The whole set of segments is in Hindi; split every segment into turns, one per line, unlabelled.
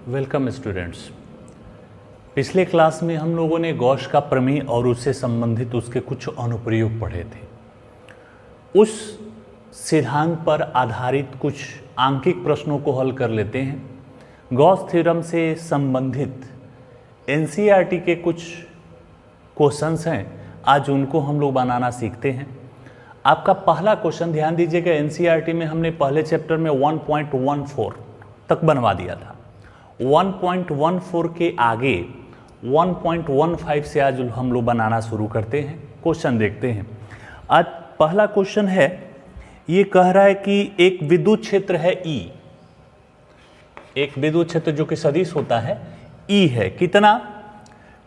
Welcome students. पिछले क्लास में हम लोगों ने गॉस का प्रमेय और उससे संबंधित उसके कुछ अनुप्रयोग पढ़े थे। उस सिद्धांत पर आधारित कुछ आंकिक प्रश्नों को हल कर लेते हैं। गॉस थ्योरम से संबंधित एनसीईआरटी के कुछ क्वेश्चंस हैं, आज उनको हम लोग बनाना सीखते हैं। आपका पहला क्वेश्चन ध्यान दीजिएगा, एनसीईआरटी में हमने पहले चैप्टर में 1.14 तक बनवा दिया था। 1.14 के आगे 1.15 से आज हम लोग बनाना शुरू करते हैं। क्वेश्चन देखते हैं। आज पहला क्वेश्चन है, ये कह रहा है कि एक विद्युत क्षेत्र है E, एक विद्युत क्षेत्र जो कि सदिश होता है E है, कितना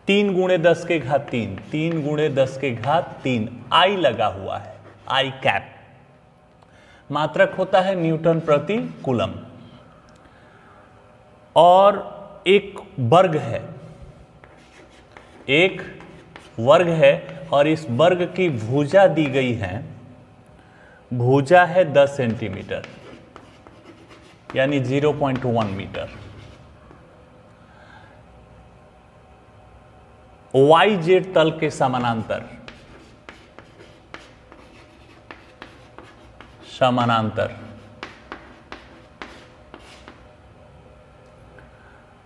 3 × 10 के घात 3, 3 × 10 के घात 3, I लगा हुआ है, I कैप। मात्रक होता है न्यूटन प्रति कूलम, और एक वर्ग है, एक वर्ग है, और इस वर्ग की भुजा दी गई है, भुजा है 10 सेंटीमीटर यानी 0.1 मीटर। YZ तल के समानांतर,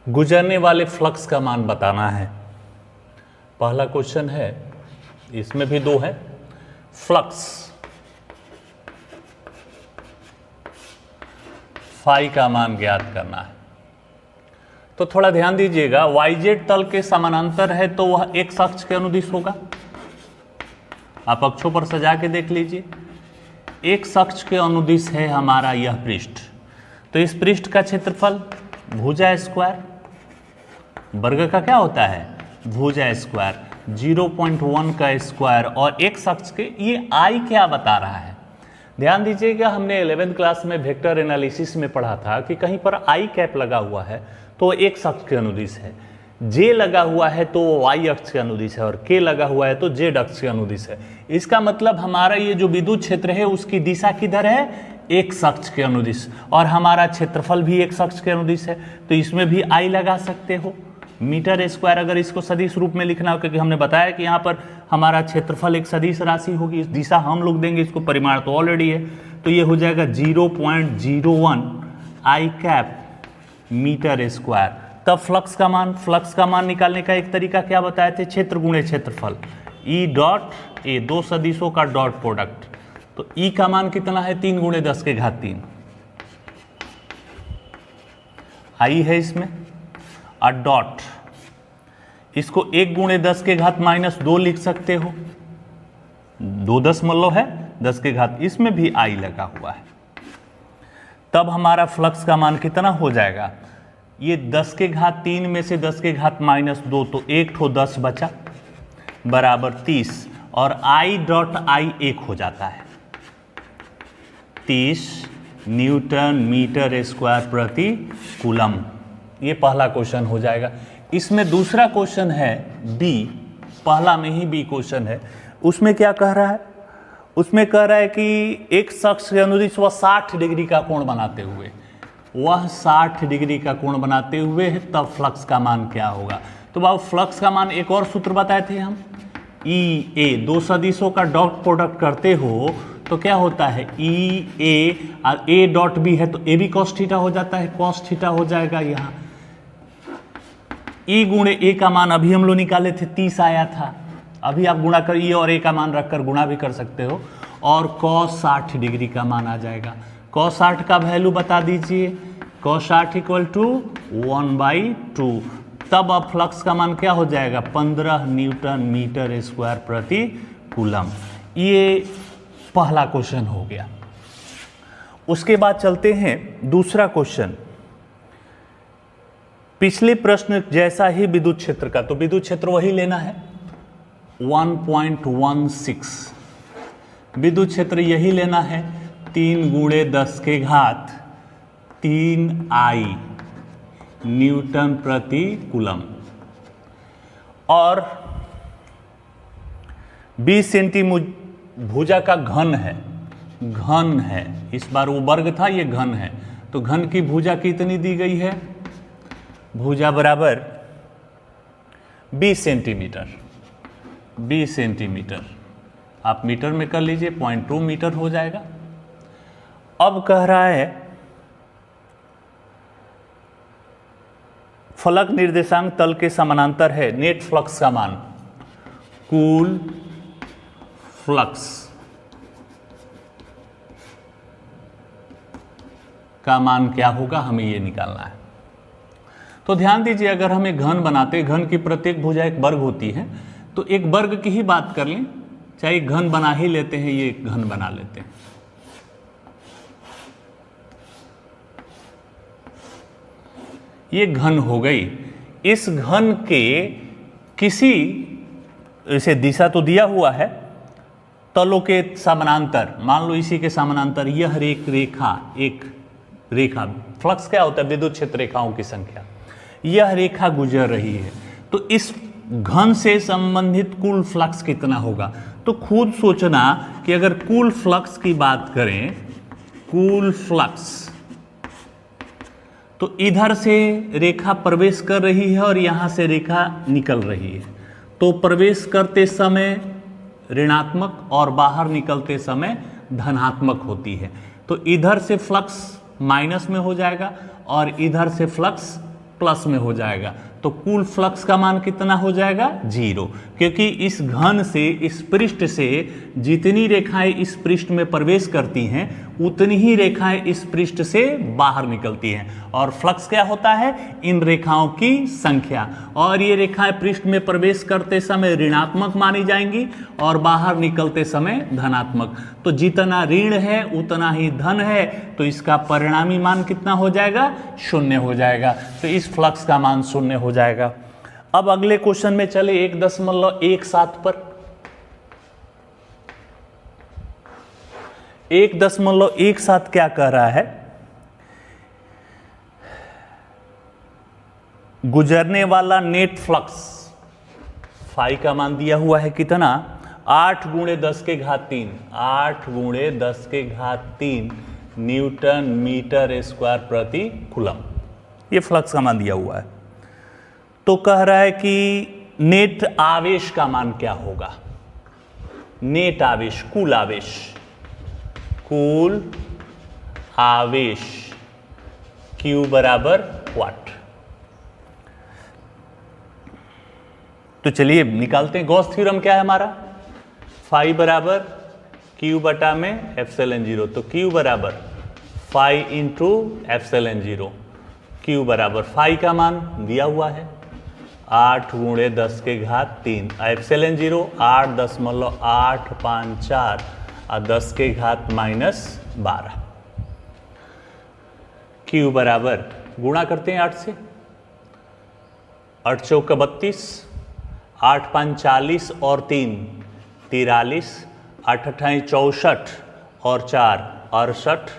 गुजरने वाले फ्लक्स का मान बताना है। पहला क्वेश्चन है, इसमें भी दो है। फ्लक्स फाई का मान ज्ञात करना है। तो थोड़ा ध्यान दीजिएगा, YZ तल के समानांतर है तो वह x अक्ष के अनुदिश होगा। आप अक्षों पर सजा के देख लीजिए, x अक्ष के अनुदिश है हमारा यह पृष्ठ, तो इस पृष्ठ का क्षेत्रफल भुजा स्क्वायर, वर्ग का क्या होता है भुजा स्क्वायर, 0.1 का स्क्वायर, और x अक्ष के ये I क्या बता रहा है। ध्यान दीजिएगा, हमने 11th क्लास में वेक्टर एनालिसिस में पढ़ा था कि कहीं पर I कैप लगा हुआ है तो x अक्ष के अनुदिश है, J लगा हुआ है तो y अक्ष के अनुदिश है, और K लगा हुआ है तो Z अक्ष के अनुदिश है। इसका मतलब हमारा ये जो विद्युत क्षेत्र है उसकी दिशा किधर है, x अक्ष के अनुदिश, और हमारा क्षेत्रफल भी x अक्ष के अनुदिश है, तो इसमें भी I लगा सकते हो। मीटर स्क्वायर अगर इसको सदिश रूप में लिखना हो, क्योंकि हमने बताया कि यहाँ पर हमारा क्षेत्रफल एक सदिश राशि होगी, इस दिशा हम लोग देंगे, इसको परिमाण तो ऑलरेडी है, तो ये हो जाएगा 0.01 I कैप मीटर स्क्वायर। तब फ्लक्स का मान निकालने का एक तरीका क्या बताए थे, क्षेत्र गुणे क्षेत्रफल, E डॉट A, दो सदिशों का डॉट प्रोडक्ट। तो E का मान कितना है, 3 × 10 के घात 3, I है इसमें, और डॉट इसको 1 × 10 के घात -2 लिख सकते हो, 2 दशमलव है 10 के घात, इसमें भी I लगा हुआ है। तब हमारा फ्लक्स का मान कितना हो जाएगा, ये 10 के घात 3 में से 10 के घात -2, तो 1 ठो 10 बचा बराबर 30, और I डॉट I 1 हो जाता है 30 न्यूटन मीटर स्क्वायर प्रति कूलम। ये पहला क्वेश्चन हो जाएगा। इसमें दूसरा क्वेश्चन है बी, पहला में ही बी क्वेश्चन है। उसमें क्या कह रहा है, उसमें कह रहा है कि एक शख्स के अनुदिश वह 60 डिग्री का कोण बनाते हुए, वह 60 डिग्री का कोण बनाते हुए है, तब फ्लक्स का मान क्या होगा। तो बाबू फ्लक्स का मान एक और सूत्र बताए थे हम, ई ए, दो सदिशों का डॉट प्रोडक्ट करते हो तो क्या होता है ई ए, और ए डॉट बी है तो ए भी कॉस थीटा हो जाता है, कॉस थीटा हो जाएगा यहाँ। ई गुणे ए का मान अभी हम लोग निकाले थे 30 आया था, अभी आप गुणा कर ई और ए का मान रखकर गुणा भी कर सकते हो, और कॉस 60 डिग्री का मान आ जाएगा। कॉस 60 का वैल्यू बता दीजिए, कॉस 60 = 1/2। तब अब फ्लक्स का मान क्या हो जाएगा, 15 न्यूटन मीटर स्क्वायर प्रति कूलम। ये पहला क्वेश्चन हो गया। उसके बाद चलते हैं दूसरा क्वेश्चन, पिछले प्रश्न जैसा ही विद्युत क्षेत्र का, तो विद्युत क्षेत्र वही लेना है 1.16, विद्युत क्षेत्र यही लेना है 3 × 10 के घात 3 I न्यूटन प्रति कूलम, और 20 सेंटीमीटर भुजा का घन है, इस बार वो वर्ग था, ये घन है, तो घन की भुजा कितनी दी गई है भुजा बराबर 20 सेंटीमीटर, 20 सेंटीमीटर आप मीटर में कर लीजिए, 0.2 मीटर हो जाएगा। अब कह रहा है फलक निर्देशांक तल के समानांतर है, नेट फ्लक्स का मान, कुल फ्लक्स का मान क्या होगा, हमें ये निकालना है। तो ध्यान दीजिए, अगर हम एक घन बनाते, घन की प्रत्येक भुजा एक वर्ग होती है, तो एक वर्ग की ही बात कर लें, चाहे एक घन बना ही लेते हैं, ये एक घन बना लेते हैं। ये घन हो गई। इस घन के किसी, इसे दिशा तो दिया हुआ है, तलों के समानांतर, मान लो इसी के समानांतर यह एक रेखा, फ्लक्स क्या होता है, विद्युत क्षेत्र रेखाओं की संख्या, यह रेखा गुजर रही है। तो इस घन से संबंधित कुल फ्लक्स कितना होगा। तो खुद सोचना कि अगर कुल फ्लक्स की बात करें, कुल फ्लक्स, तो इधर से रेखा प्रवेश कर रही है और यहां से रेखा निकल रही है, तो प्रवेश करते समय ऋणात्मक और बाहर निकलते समय धनात्मक होती है। तो इधर से फ्लक्स माइनस में हो जाएगा और इधर से फ्लक्स प्लस में हो जाएगा। तो कुल फ्लक्स का मान कितना हो जाएगा, 0, क्योंकि इस घन से, इस पृष्ठ से जितनी रेखाएं इस पृष्ठ में प्रवेश करती हैं उतनी ही रेखाएं इस पृष्ठ से बाहर निकलती हैं। और फ्लक्स क्या होता है, इन रेखाओं की संख्या। और ये रेखाएं पृष्ठ में प्रवेश करते समय ऋणात्मक मानी जाएंगी और बाहर निकलते समय धनात्मक। तो जितना ऋण है उतना ही धन है, तो इसका परिणामी मान कितना हो जाएगा, 0 हो जाएगा। तो इस फ्लक्स का मान 0 हो जाएगा। अब अगले क्वेश्चन में चले 1.17 पर। 1.17 क्या कह रहा है, गुजरने वाला नेट फ्लक्स फाई का मान दिया हुआ है कितना, 8 × 10⁻3, 8 × 10⁻3 न्यूटन मीटर स्क्वायर प्रति कूलम, ये फ्लक्स का मान दिया हुआ है। तो कह रहा है कि नेट आवेश का मान क्या होगा, नेट आवेश, कुल आवेश, कुल आवेश Q बराबर वाट। तो चलिए निकालते हैं। गॉस थ्योरम क्या है हमारा, फाई बराबर Q बटा में एप्सिलॉन 0। तो Q बराबर फाई इंटू एप्सिलॉन 0। Q बराबर फाई का मान दिया हुआ है 8 × 10⁻3, एप्सिलॉन 0 8.854 और 10⁻−12। Q बराबर गुणा करते हैं 8 से, 8 चौका 32, 8 5 40 और 3 43, 8 अठाई 64 और 4 68,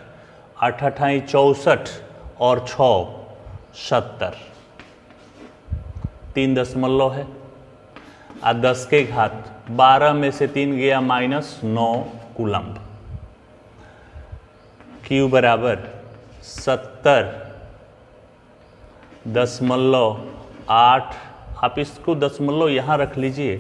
8 अठाई 64 और 6 70, 3 दशमलव है और 10⁻12 में से 3 गया -9 कूलम्ब। Q बराबर 70.8, आप इसको दशमलव यहाँ रख लीजिए,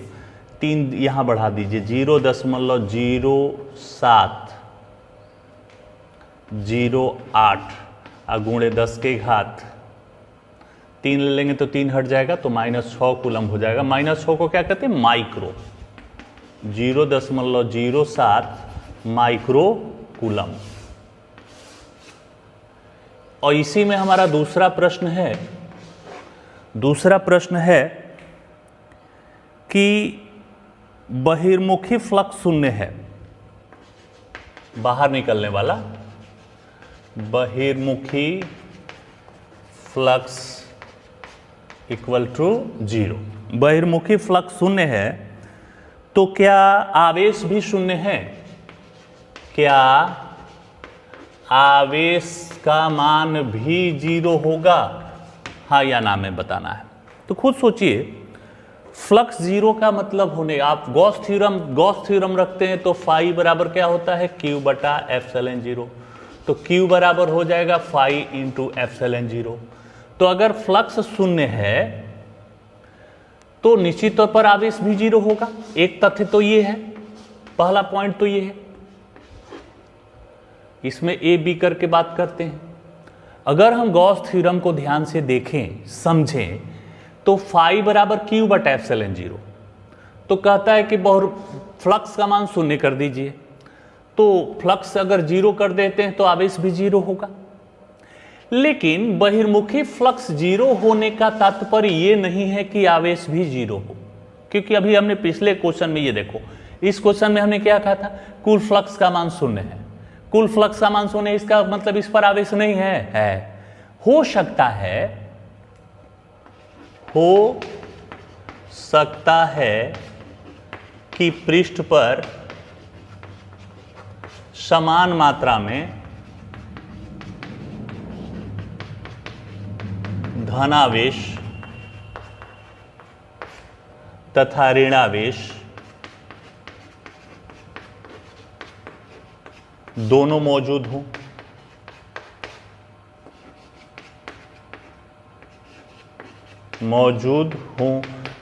3 यहाँ बढ़ा दीजिए, 0.0708 और गुणे 10⁻3 ले लेंगे तो 3 हट जाएगा, तो -6 कूलम हो जाएगा। -6 को क्या कहते हैं, माइक्रो, 0.07 माइक्रो कूलम। और इसी में हमारा दूसरा प्रश्न है कि बहिर्मुखी फ्लक्स 0 है, बाहर निकलने वाला बहिर्मुखी फ्लक्स इक्वल टू 0। बहिर्मुखी फ्लक्स 0 है, तो क्या आवेश भी 0 है, क्या आवेश का मान भी 0 होगा, हाँ या ना में बताना है। तो खुद सोचिए, फ्लक्स 0 का मतलब होने, आप गॉस थ्योरम रखते हैं तो फाई बराबर क्या होता है, Q बटा एप्सिलॉन 0। तो Q बराबर हो जाएगा फाई इंटू एप्सिलॉन 0। तो अगर फ्लक्स शून्य है तो निश्चित तौर पर आवेश भी जीरो होगा। एक तथ्य तो ये है, पहला पॉइंट तो ये है। इसमें ए बी करके बात करते हैं। अगर हम गॉस थ्योरम को ध्यान से देखें, समझें, तो फाई बराबर क्यू बटा एप्सिलॉन जीरो। तो कहता है कि फ्लक्स का मान शून्य कर दीजिए, तो फ्लक्स अगर जीरो कर देते हैं तो आवेश भी जीरो होगा। लेकिन बहिर्मुखी फ्लक्स जीरो होने का तात्पर्य यह नहीं है कि आवेश भी जीरो हो, क्योंकि अभी हमने पिछले क्वेश्चन में ये देखो, इस क्वेश्चन में हमने क्या कहा था, कुल फ्लक्स का मान शून्य है। कुल फ्लक्स का मान शून्य, इसका मतलब इस पर आवेश नहीं है। हो सकता है कि पृष्ठ पर समान मात्रा में धनावेश तथा ऋणावेश दोनों मौजूद हों।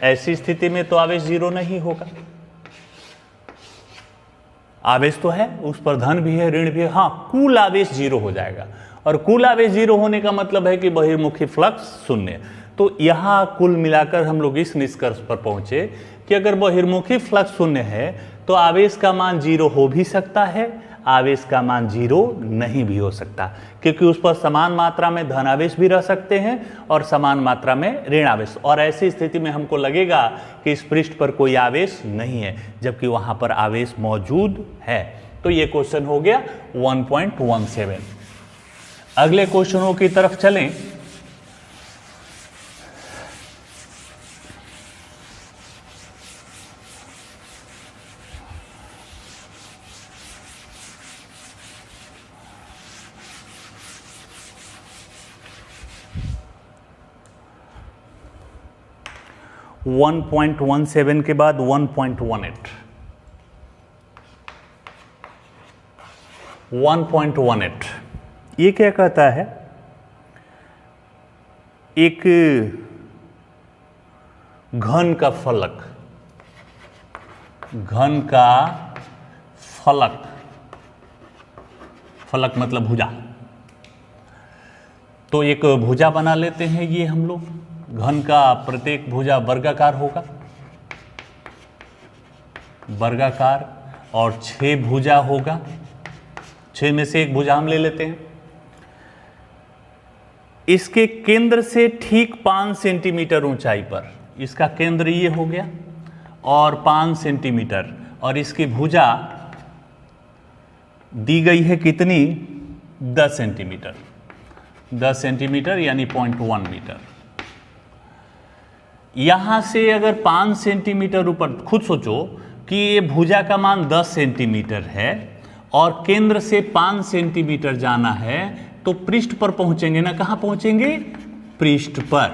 ऐसी स्थिति में तो आवेश जीरो नहीं होगा। आवेश तो है, उस पर धन भी है, ऋण भी है, हाँ, कुल आवेश जीरो हो जाएगा। और कुल आवेश जीरो होने का मतलब है कि बहिर्मुखी फ्लक्स शून्य। तो यहां कुल मिलाकर हम लोग इस निष्कर्ष पर पहुंचे कि अगर बहिर्मुखी फ्लक्स शून्य है तो आवेश का मान जीरो हो भी सकता है, आवेश का मान जीरो नहीं भी हो सकता, क्योंकि उस पर समान मात्रा में धनावेश भी रह सकते हैं और समान मात्रा में ऋण आवेश। और ऐसी स्थिति में हमको लगेगा कि इस पृष्ठ पर कोई आवेश नहीं है, जबकि वहां पर आवेश मौजूद है। तो ये क्वेश्चन हो गया 1.17। अगले क्वेश्चनों की तरफ चलें। वन 1.17 के बाद 1.18। 1.18 ये क्या कहता है, एक घन का फलक, फलक मतलब भुजा। तो एक भुजा बना लेते हैं ये हम लोग। घन का प्रत्येक भुजा वर्गाकार होगा, वर्गाकार, और 6 भुजा होगा। 6 में से एक भुजा हम ले लेते हैं। इसके केंद्र से ठीक 5 सेंटीमीटर ऊंचाई पर इसका केंद्र ये हो गया, और 5 सेंटीमीटर, और इसकी भुजा दी गई है कितनी, 10 सेंटीमीटर। 10 सेंटीमीटर यानी 0.1 मीटर। यहां से अगर 5 सेंटीमीटर ऊपर, खुद सोचो कि ये भुजा का मान 10 सेंटीमीटर है और केंद्र से 5 सेंटीमीटर जाना है, तो पृष्ठ पर पहुंचेंगे ना, कहां पहुंचेंगे, पृष्ठ पर।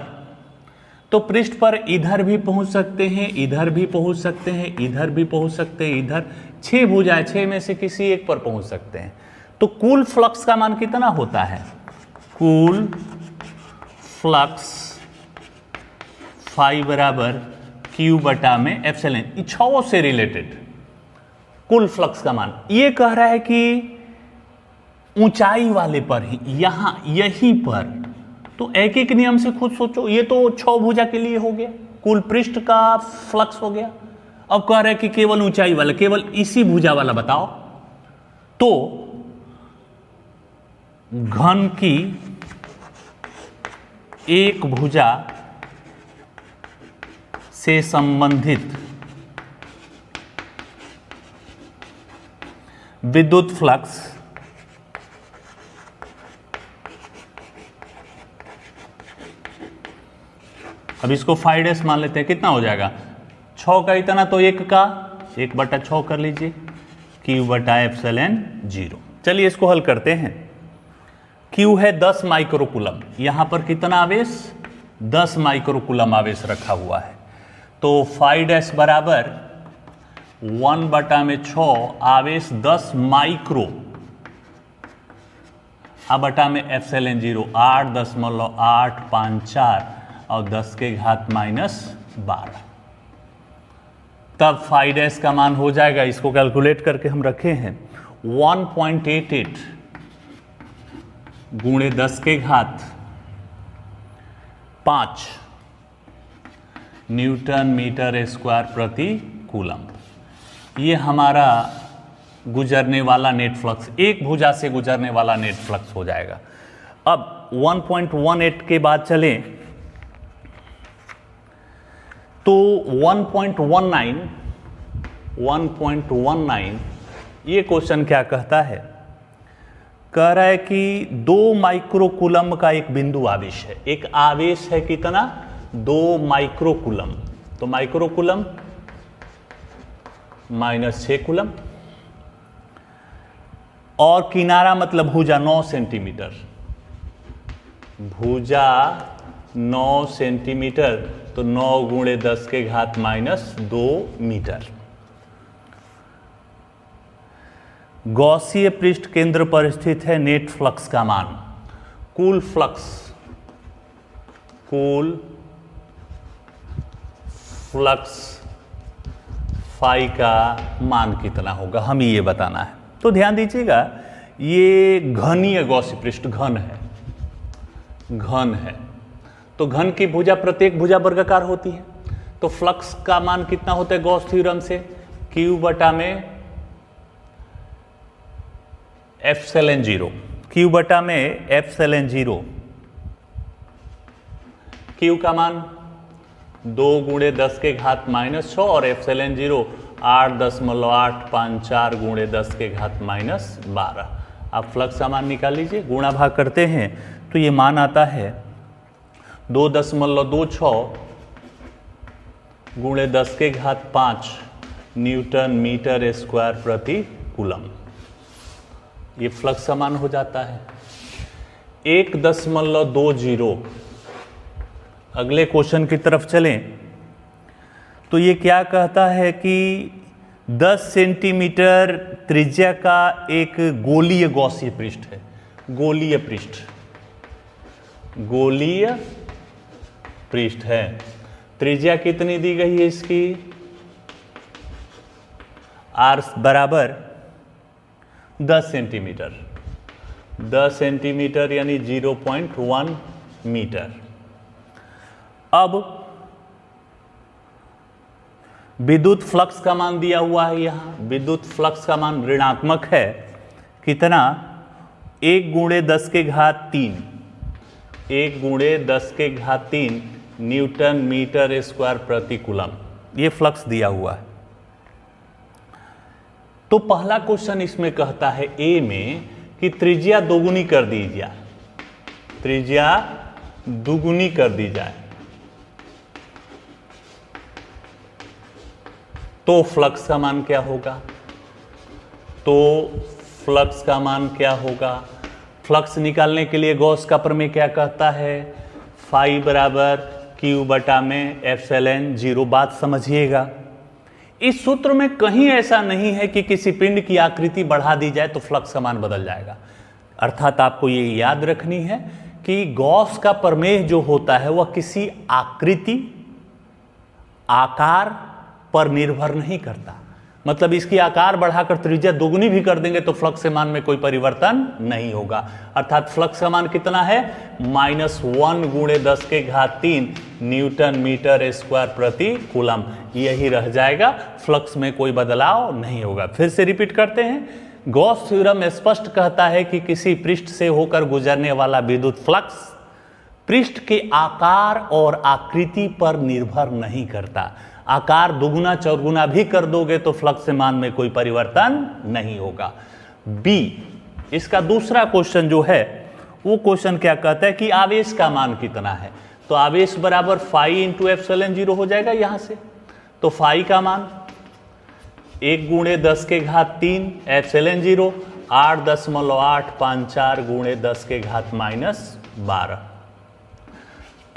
तो पृष्ठ पर इधर भी पहुंच सकते हैं, इधर भी पहुंच सकते हैं, इधर भी पहुंच सकते हैं, इधर 6 भुजाएं, 6 में से किसी एक पर पहुंच सकते हैं। तो कुल फ्लक्स का मान कितना होता है, कुल फ्लक्स फाई बराबर क्यू बटा में एप्सिलॉन, इच्छाओं से रिलेटेड कुल फ्लक्स का मान। ये कह रहा है कि ऊंचाई वाले पर ही, यहां यहीं पर। तो एक एक नियम से खुद सोचो, ये तो 6 भुजा के लिए हो गया, कुल पृष्ठ का फ्लक्स हो गया। अब कह रहा है कि केवल ऊंचाई वाला, केवल इसी भुजा वाला बताओ। तो घन की एक भुजा से संबंधित विद्युत फ्लक्स अब इसको 5 मान लेते हैं, कितना हो जाएगा, 6 का इतना, तो 1 का 1/6 कर लीजिए, क्यू बटा एप्सिलॉन 0। चलिए इसको हल करते हैं। क्यू है 10 माइक्रोकूलम, यहां पर कितना आवेश, 10 माइक्रोकूलम आवेश रखा हुआ है। तो 5 बराबर 1/6 आवेश 10 माइक्रो, अब बटा में एप्सिलॉन 0 8.854 और 10 के घात -12। तब फाई डैश का मान हो जाएगा, इसको कैलकुलेट करके हम रखे हैं 1.88 गुणे 10 के घात 5 न्यूटन मीटर स्क्वायर प्रति कूलम। ये हमारा गुजरने वाला नेट फ्लक्स, एक भुजा से गुजरने वाला नेट फ्लक्स हो जाएगा। अब 1.18 के बाद चलें तो 1.19 ये क्वेश्चन क्या कहता है, कह रहा है कि 2 माइक्रोकूलम का एक बिंदु आवेश है। एक आवेश है कितना, 2 माइक्रोकूलम। तो माइक्रोकूलम -6 कूलम, और किनारा मतलब भुजा 9 सेंटीमीटर, भुजा 9 सेंटीमीटर, तो 9 गुणे 10 के घात -2 मीटर। गॉसीय पृष्ठ केंद्र पर स्थित है। नेट फ्लक्स का मान, कुल फ्लक्स फाई का मान कितना होगा, हमें ये बताना है। तो ध्यान दीजिएगा, ये घनीय गॉसीय पृष्ठ घन है, तो घन की भुजा, प्रत्येक भुजा वर्गाकार होती है। तो फ्लक्स का मान कितना होता है गॉस थ्योरम से, Q बटा में एप्सिलॉन 0, Q बटा में एप्सिलॉन 0। Q का मान 2 गुणे 10 के घात -6 और एप्सिलॉन 0 8.854 गुणे 10 के घात -12। आप फ्लक्स का मान निकाल लीजिए, गुणा भाग करते हैं तो ये मान आता है 2.26 गुणे 10 के घात 5 न्यूटन मीटर स्क्वायर प्रति कूलम। ये फ्लक्स का मान हो जाता है 1.20। अगले क्वेश्चन की तरफ चलें तो ये क्या कहता है कि 10 सेंटीमीटर त्रिज्या का एक गोलीय गॉसीय पृष्ठ है। गोलीय पृष्ठ है, त्रिज्या कितनी दी गई है इसकी, r बराबर 10 सेंटीमीटर, 10 सेंटीमीटर यानी 0.1 मीटर। अब विद्युत फ्लक्स का मान दिया हुआ है, यहां विद्युत फ्लक्स का मान ऋणात्मक है, कितना, 1 गुणे 10 के घात 3, 1 गुणे 10 के घात 3 न्यूटन मीटर स्क्वायर प्रति कूलम। ये फ्लक्स दिया हुआ है। तो पहला क्वेश्चन इसमें कहता है ए में कि त्रिज्या दोगुनी कर दी जाए, त्रिज्या दुगुनी कर दी जाए तो फ्लक्स का मान क्या होगा, तो फ्लक्स का मान क्या होगा। फ्लक्स निकालने के लिए गॉस का प्रमेय क्या कहता है, फाई बराबर Q बटा में एप्सिलॉन 0। बात समझिएगा, इस सूत्र में कहीं ऐसा नहीं है कि किसी पिंड की आकृति बढ़ा दी जाए तो फ्लक्स का मान बदल जाएगा। अर्थात आपको ये याद रखनी है कि गॉस का प्रमेय जो होता है वह किसी आकृति, आकार पर निर्भर नहीं करता। मतलब इसकी आकार बढ़ाकर त्रिज्या दोगुनी भी कर देंगे तो फ्लक्स के मान में कोई परिवर्तन नहीं होगा। अर्थात फ्लक्स का मान कितना है, -1 गुणे 10 के घात 3 न्यूटन मीटर स्क्वायर प्रति कूलम। यही रह जाएगा, फ्लक्स में कोई बदलाव नहीं होगा। फिर से रिपीट करते हैं, गॉस थ्योरम स्पष्ट कहता है कि किसी पृष्ठ से होकर गुजरने वाला विद्युत फ्लक्स पृष्ठ के आकार और आकृति पर निर्भर नहीं करता। आकार दुगुना चौगुना भी कर दोगे तो फ्लक्स मान में कोई परिवर्तन नहीं होगा। बी, इसका दूसरा क्वेश्चन जो है वो क्वेश्चन क्या कहता है कि आवेश का मान कितना है। तो आवेश बराबर फाई इंटू एप्सिलॉन 0 हो जाएगा यहां से। तो फाई का मान 1 गुणे 10 के घात 3 एप्सिलॉन 0 8.854 गुणे 10 के घात -12।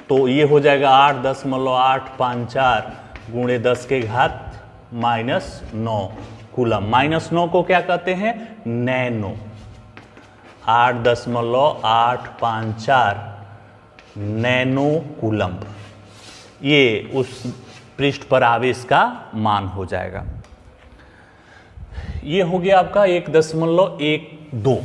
तो ये हो जाएगा 8.854 गुणे 10 के घात -9 कूलम। -9 को क्या कहते हैं, नैनो। 8.854 नैनो कूलम्ब, ये उस पृष्ठ पर आवेश का मान हो जाएगा। ये हो गया आपका 1.12।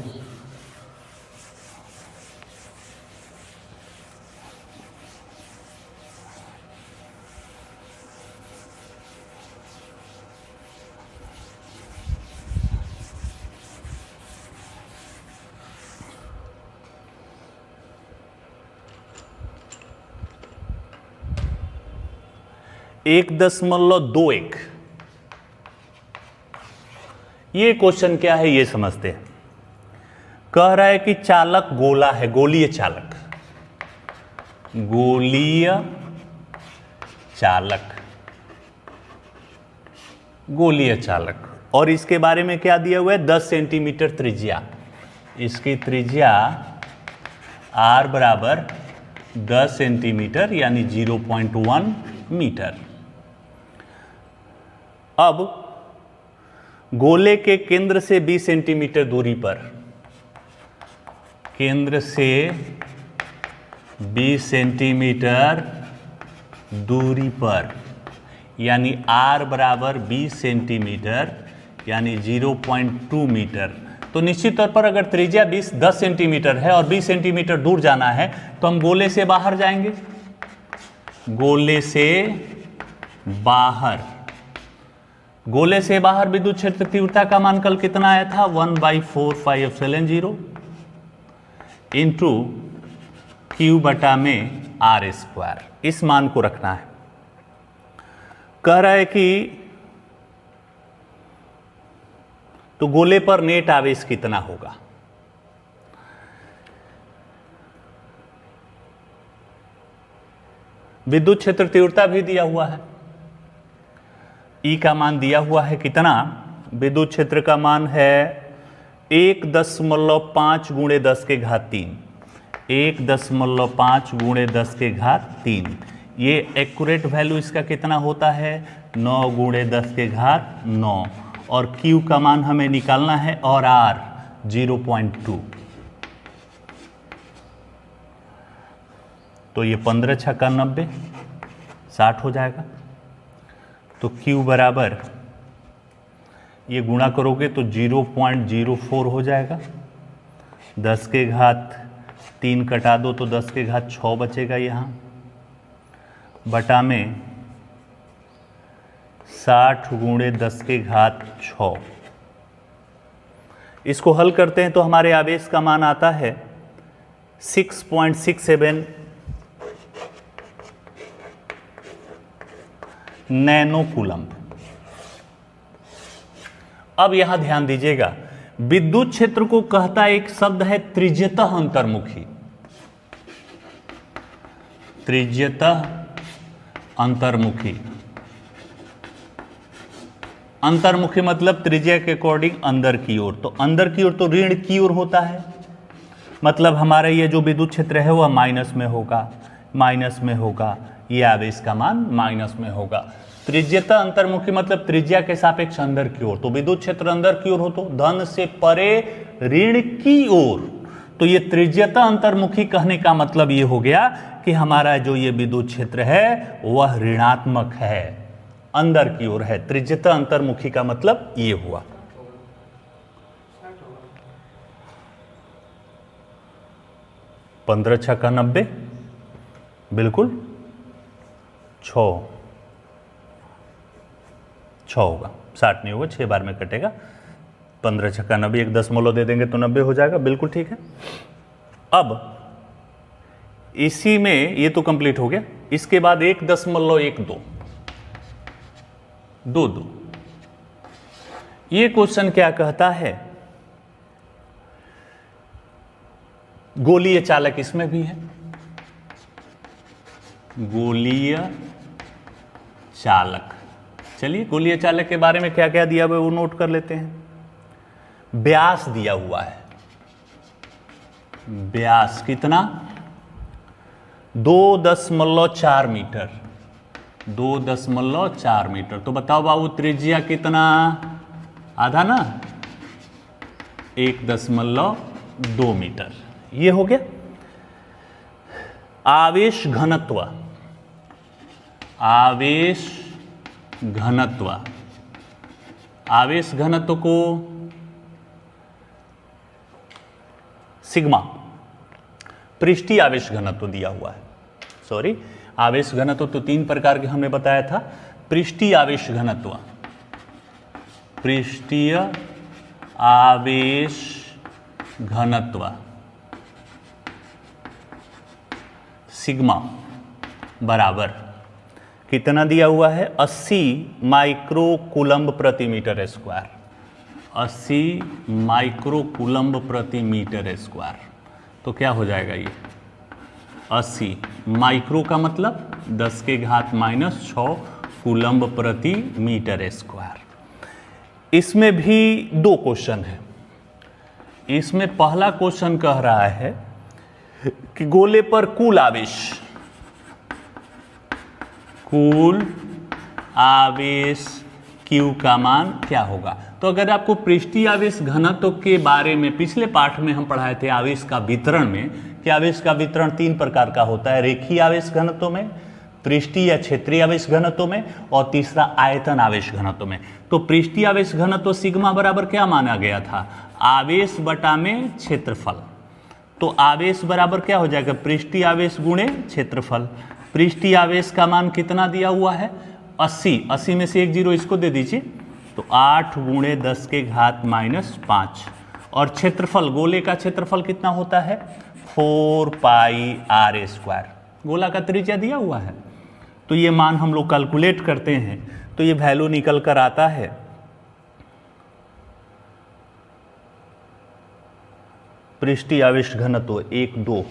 एक 1.21। ये क्वेश्चन क्या है ये समझते हैं। कह रहा है कि चालक गोला है, गोलीय चालक, गोलीय चालक, गोलीय चालक, और इसके बारे में क्या दिया हुआ है, 10 सेंटीमीटर त्रिज्या। इसकी त्रिज्या r बराबर 10 सेंटीमीटर यानी 0.1 मीटर। अब गोले के केंद्र से 20 सेंटीमीटर दूरी पर, केंद्र से 20 सेंटीमीटर दूरी पर, यानी r बराबर 20 सेंटीमीटर यानी 0.2 मीटर। तो निश्चित तौर पर अगर त्रिज्या 10 सेंटीमीटर है और 20 सेंटीमीटर दूर जाना है तो हम गोले से बाहर जाएंगे, गोले से बाहर। गोले से बाहर विद्युत क्षेत्र तीव्रता का मान कल कितना आया था, 1/4πε0 इंटू Q बटा में r²। इस मान को रखना है। कह रहा है कि तो गोले पर नेट आवेश कितना होगा। विद्युत क्षेत्र तीव्रता भी दिया हुआ है, E का मान दिया हुआ है कितना, विद्युत क्षेत्र का मान है 1.5 गुणे 10 के घात 3, 1.5 गुणे 10 के घात 3। ये एक्यूरेट वैल्यू इसका कितना होता है, 9 गुणे 10 के घात 9, और Q का मान हमें निकालना है, और R 0.2। तो ये 15 छक्का 90, 60 हो जाएगा। तो Q बराबर, ये गुणा करोगे तो 0.04 हो जाएगा। 10 के घात 3 कटा दो तो 10 के घात 6 बचेगा यहाँ, बटा में 60 गुणे 10 के घात 6। इसको हल करते हैं तो हमारे आवेश का मान आता है 6.67 नैनो कूलम्ब। अब यहां ध्यान दीजिएगा, विद्युत क्षेत्र को कहता एक शब्द है त्रिज्यतः अंतर्मुखी। त्रिज्यतः अंतर्मुखी, अंतर्मुखी मतलब त्रिज्या के अकॉर्डिंग अंदर की ओर। तो अंदर की ओर तो ऋण की ओर होता है, मतलब हमारा ये जो विद्युत क्षेत्र है वह माइनस में होगा, माइनस में होगा, ये आवेश का मान माइनस में होगा। त्रिज्यता अंतर्मुखी मतलब त्रिज्या के सापेक्ष अंदर की ओर। तो विद्युत क्षेत्र अंदर की ओर हो तो धन से परे ऋण की ओर। तो ये त्रिज्यता अंतर्मुखी कहने का मतलब ये हो गया कि हमारा जो ये विद्युत क्षेत्र है वह ऋणात्मक है, अंदर की ओर है। त्रिज्यता अंतर्मुखी का मतलब ये हुआ। पंद्रह छक्का 90, बिल्कुल 6 होगा, 60 नहीं होगा, 6 बार में कटेगा। 15 छक्का 90, एक 10 मोलो दे देंगे तो 90 हो जाएगा, बिल्कुल ठीक है। अब इसी में ये तो कंप्लीट हो गया। इसके बाद 1.12 2 ये क्वेश्चन क्या कहता है, गोलीय चालक इसमें भी है, गोलीय चालक। चलिए गोलीय चालक के बारे में क्या क्या दिया हुआ है वो नोट कर लेते हैं। व्यास दिया हुआ है, व्यास कितना, 2.4 मीटर, 2.4 मीटर। तो बताओ बाबू त्रिज्या कितना, आधा ना, 1.4 2 मीटर। ये हो गया। आवेश घनत्व, आवेश घनत्व, आवेश घनत्व को सिग्मा, पृष्ठीय आवेश घनत्व दिया हुआ है। सॉरी, आवेश घनत्व तो 3 प्रकार के हमने बताया था। पृष्ठीय आवेश घनत्व, पृष्ठीय आवेश घनत्व सिग्मा बराबर कितना दिया हुआ है? 80 माइक्रो कूलम्ब प्रति मीटर स्क्वायर, 80 माइक्रो कूलम्ब प्रति मीटर स्क्वायर। तो क्या हो जाएगा ये? 80 माइक्रो का मतलब 10 के घात -6 कूलम्ब प्रति मीटर स्क्वायर। इसमें भी 2 क्वेश्चन है। इसमें पहला क्वेश्चन कह रहा है कि गोले पर कुल आवेश, कुल आवेश Q का मान क्या होगा? तो अगर आपको पृष्ठीय आवेश घनत्व के बारे में पिछले पाठ में हम पढ़ाए थे आवेश का वितरण में, कि आवेश का वितरण 3 प्रकार का होता है, रेखीय आवेश घनत्व में, पृष्ठीय या क्षेत्रीय आवेश घनत्व में, और तीसरा आयतन आवेश घनत्व में। तो पृष्ठीय आवेश घनत्व सिग्मा बराबर क्या माना गया था? आवेश बटा में क्षेत्रफल। तो आवेश बराबर क्या हो जाएगा? पृष्ठीय आवेश गुणे क्षेत्रफल। पृष्ठीय आवेश का मान कितना दिया हुआ है? 80। 80 में से 1 0 इसको दे दीजिए, तो 8 गुणे 10 के घात -5। और क्षेत्रफल, गोले का क्षेत्रफल कितना होता है? 4 पाई r स्क्वायर। गोला का त्रिज्या दिया हुआ है। तो ये मान हम लोग कैलकुलेट करते हैं तो ये वैल्यू निकल कर आता है पृष्ठीय आवेश घनत्व 1 2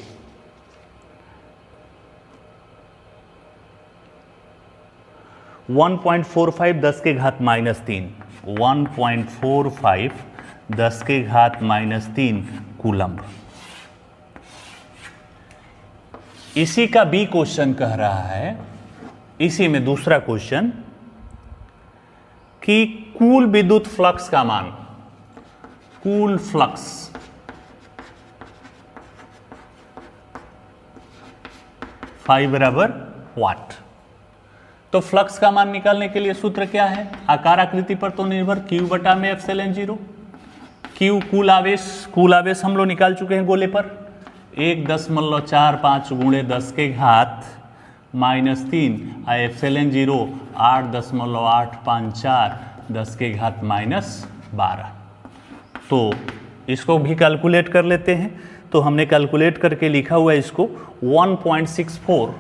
1.45 10 के घात -3, 1.45 10 के घात -3 कूलम्ब। इसी का बी क्वेश्चन कह रहा है, इसी में दूसरा क्वेश्चन, कि कुल विद्युत फ्लक्स का मान, कुल फ्लक्स फाई बराबर वाट। तो फ्लक्स का मान निकालने के लिए सूत्र क्या है? आकार आकृति पर तो निर्भर, Q बटा में ε0। Q कुल आवेश हम लोग निकाल चुके हैं गोले पर, 1.45 गुणे 10 के घात -3 ε0 8.854 10 के घात -12। तो इसको भी कैलकुलेट कर लेते हैं। तो हमने कैलकुलेट करके लिखा हुआ है इसको 1.64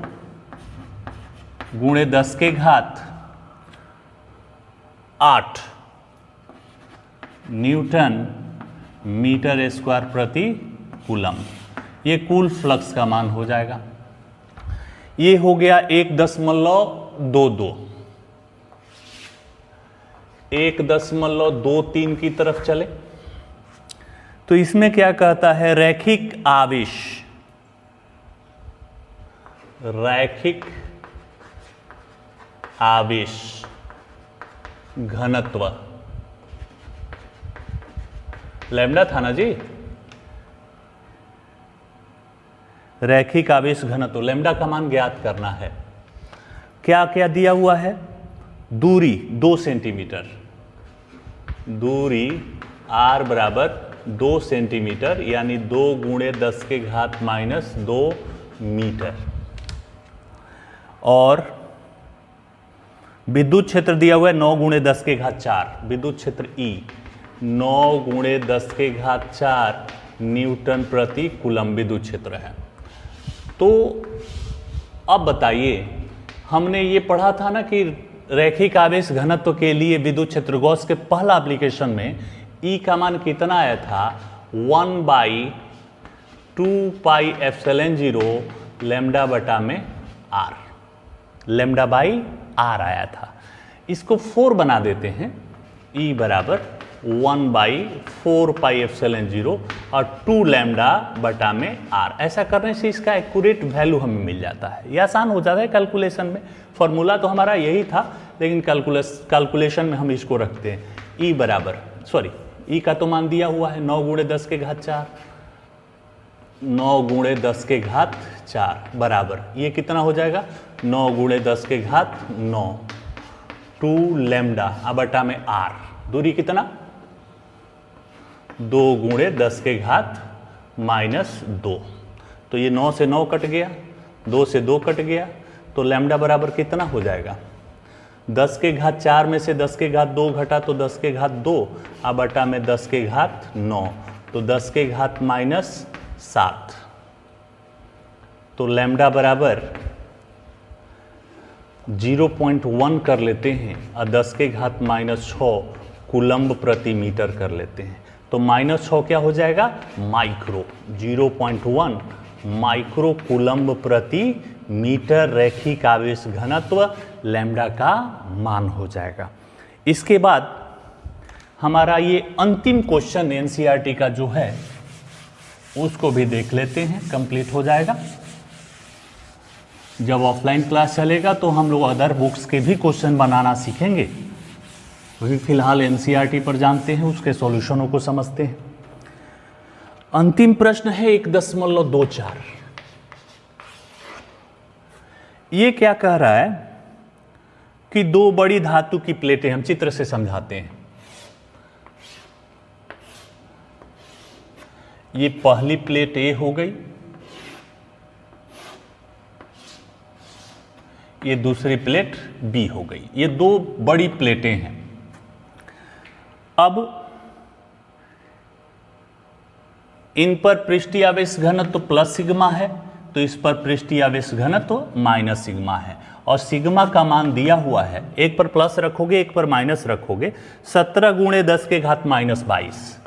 गुणे 10 के घात 8 न्यूटन मीटर स्क्वायर प्रति कूलम्ब। ये कुल फ्लक्स का मान हो जाएगा। ये हो गया 1.22, 1.23 की तरफ चले तो इसमें क्या कहता है? रैखिक आवेश, रैखिक आवेश घनत्व, लैम्डा था ना जी, रैखिक आवेश घनत्व, लैम्डा का मान ज्ञात करना है। क्या क्या दिया हुआ है? दूरी 2 सेंटीमीटर, दूरी r बराबर 2 सेंटीमीटर, यानी 2 गुणे 10 के घात -2 मीटर। और विद्युत क्षेत्र दिया हुआ है 9 गुणे 10 के घात 4, विद्युत क्षेत्र E 9 गुणे 10 के घात 4 न्यूटन प्रति कूलम्ब विद्युत क्षेत्र है। तो अब बताइए, हमने ये पढ़ा था ना कि रैखिक आवेश घनत्व के लिए विद्युत क्षेत्र गॉस के पहला एप्लीकेशन में E का मान कितना आया था? 1/2 पाई ε0 लैम्डा बटा में r, लैम्डा बाई r आया था। इसको 4 बना देते हैं, E बराबर 1/4 पाई ε0 और 2 लैम्डा बटा में r। ऐसा करने से इसका एक्यूरेट वैल्यू हमें मिल जाता है। ये आसान हो जाता है कैलकुलेशन में। फॉर्मूला तो हमारा यही था, लेकिन कैलकुलेशन में हम इसको रखते हैं। E बराबर, सॉरी, E का तो मान दिया हुआ है 9 गुणे 10 के घात 4, 9 गुणे 10 के घात 4 बराबर ये कितना हो जाएगा 9 गुणे 10 के घात 9 2 लैम्डा बटा में r दूरी कितना 2 गुणे 10 के घात -2। तो ये 9 से 9 कट गया 2 से 2 कट गया तो लैम्डा बराबर कितना हो जाएगा 10 के घात 4 में से 10 के घात 2 घटा तो 10 के घात 2 बटा में 10 के घात 9 तो 10 के घात -7। तो लैम्डा बराबर 0.1 कर लेते हैं और 10 के घात -6 कूलम्ब प्रति मीटर कर लेते हैं। तो -6 क्या हो जाएगा माइक्रो 0.1 माइक्रो कूलम्ब प्रति मीटर रैखिक आवेश घनत्व लैम्डा का मान हो जाएगा। इसके बाद हमारा ये अंतिम क्वेश्चन एनसीईआरटी का जो है उसको भी देख लेते हैं, कंप्लीट हो जाएगा। जब ऑफलाइन क्लास चलेगा तो हम लोग अदर बुक्स के भी क्वेश्चन बनाना सीखेंगे। अभी फिलहाल एनसीईआरटी पर जानते हैं, उसके सॉल्यूशनों को समझते हैं। अंतिम प्रश्न है 1.24। ये क्या कह रहा है कि दो बड़ी धातु की प्लेटें, हम चित्र से समझाते हैं। ये पहली प्लेट ए हो गई, ये दूसरी प्लेट बी हो गई। ये दो बड़ी प्लेटें हैं। अब इन पर पृष्ठीय आवेश घनत्व प्लस सिग्मा है, तो इस पर पृष्ठीय आवेश घनत्व माइनस सिग्मा है। और सिग्मा का मान दिया हुआ है, एक पर प्लस रखोगे एक पर माइनस रखोगे, 17 गुणे 10 के घात -22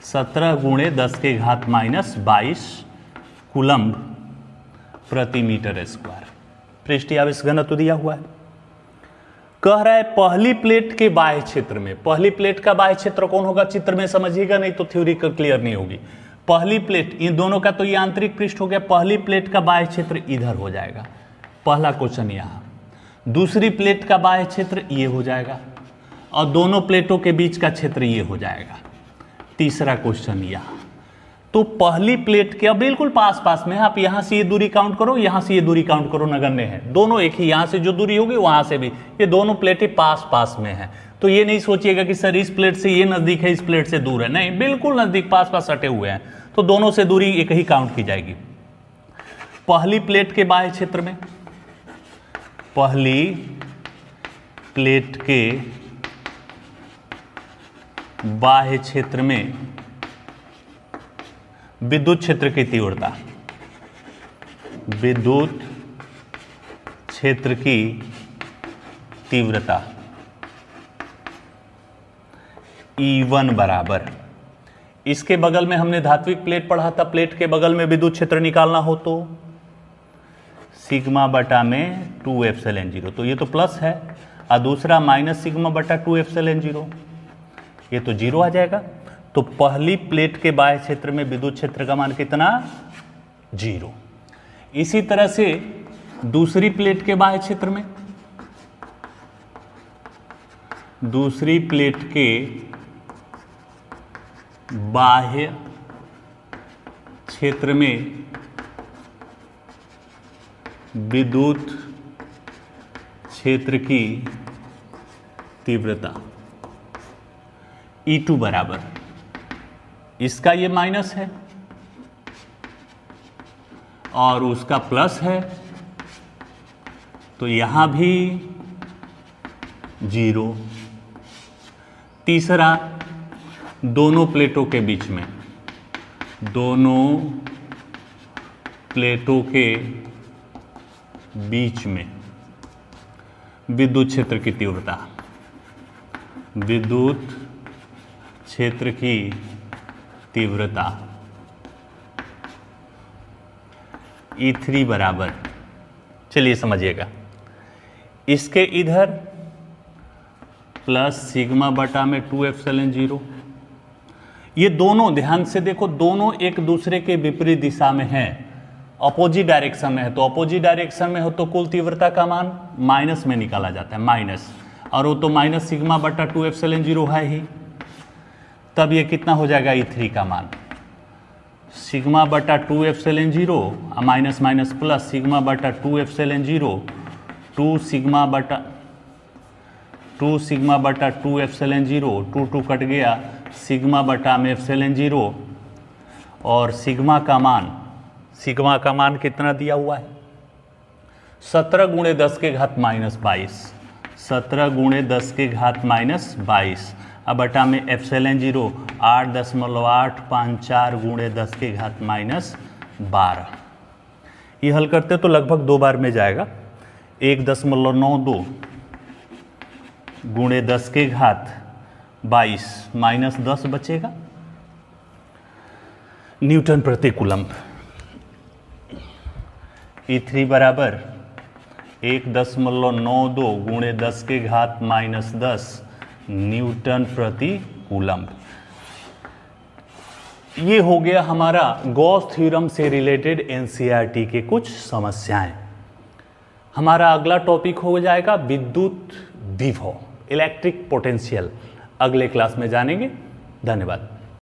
17 गुणे 10 के घात -22 कूलम्ब प्रति मीटर स्क्वायर पृष्ठीय आवेश घनत्व दिया हुआ है। कह रहा है पहली प्लेट के बाह्य क्षेत्र में, पहली प्लेट का बाह्य क्षेत्र कौन होगा चित्र में समझिएगा, नहीं तो थ्योरी क्लियर नहीं होगी। पहली प्लेट, इन दोनों का तो ये आंतरिक पृष्ठ हो गया, पहली प्लेट का बाह्य क्षेत्र इधर हो जाएगा, पहला क्वेश्चन यहाँ। दूसरी प्लेट का बाह्य क्षेत्र ये हो जाएगा और दोनों प्लेटों के बीच का क्षेत्र ये हो जाएगा। तीसरा क्वेश्चन यहाँ, तो पहली प्लेट के बिल्कुल पास पास में, आप यहाँ से ये दूरी काउंट करो, यहाँ से ये दूरी काउंट करो, नगण्य है, दोनों एक ही, यहाँ से जो दूरी होगी वहाँ से भी, ये दोनों प्लेटें पास पास में हैं। तो ये नहीं सोचिएगा कि सर इस प्लेट से ये नज़दीक है इस प्लेट से दूर है, नहीं, बिल्कुल नज़दीक पास पास सटे हुए हैं, तो दोनों से दूरी एक ही काउंट की जाएगी। पहली प्लेट के बाह्य क्षेत्र में, पहली प्लेट के बाह्य क्षेत्र में विद्युत क्षेत्र की तीव्रता, विद्युत क्षेत्र की तीव्रता E1 बराबर, इसके बगल में हमने धात्विक प्लेट पढ़ा था, प्लेट के बगल में विद्युत क्षेत्र निकालना हो तो सिग्मा बटा में 2 एप्सिलॉन 0, तो ये तो प्लस है, और दूसरा माइनस सिग्मा बटा 2 एप्सिलॉन 0, ये तो 0 आ जाएगा। तो पहली प्लेट के बाह्य क्षेत्र में विद्युत क्षेत्र का मान कितना 0। इसी तरह से दूसरी प्लेट के बाह्य क्षेत्र में, दूसरी प्लेट के बाह्य क्षेत्र में विद्युत क्षेत्र की तीव्रता E2 बराबर, इसका ये माइनस है और उसका प्लस है, तो यहां भी 0। तीसरा, दोनों प्लेटों के बीच में, दोनों प्लेटों के बीच में विद्युत क्षेत्र की तीव्रता, विद्युत क्षेत्र की तीव्रता E3 बराबर, चलिए समझिएगा, इसके इधर प्लस सिग्मा बटा में 2 एप्सिलॉन 0। ये दोनों ध्यान से देखो, दोनों एक दूसरे के विपरीत दिशा में हैं, अपोजिट डायरेक्शन में है, तो अपोजिट डायरेक्शन में हो तो कुल तीव्रता का मान माइनस में निकाला जाता है, माइनस, और वो तो माइनस सिग्मा बटा 2 एप्सिलॉन 0 है ही, तब ये कितना हो जाएगा E3 का मान सिग्मा बटा 2 epsilon 0 minus minus plus sigma बटा 2 एप्सिलॉन 0 2 सिग्मा बटा 2 एप्सिलॉन 0 2 कट गया, सिग्मा बटा में एप्सिलॉन 0 और सिग्मा का मान कितना दिया हुआ है 17 गुणे 10 के घात माइनस 22, 17 गुणे 10 के घात माइनस 22। अब बटा में एप्सिलॉन 0 8.854 गुणे 10 के घात माइनस 12। ये हल करते तो लगभग 2 बार में जाएगा। 1.92 गुणे 10 के घात 22 माइनस 10 बचेगा न्यूटन प्रति कूलम्ब। E3 बराबर 1.92 गुणे 10 के घात माइनस 10 न्यूटन प्रति कूलम्ब। ये हो गया हमारा गॉस थ्योरम से रिलेटेड एनसीईआरटी के कुछ समस्याएं। हमारा अगला टॉपिक हो जाएगा विद्युत विभव, इलेक्ट्रिक पोटेंशियल। अगले क्लास में जानेंगे। धन्यवाद।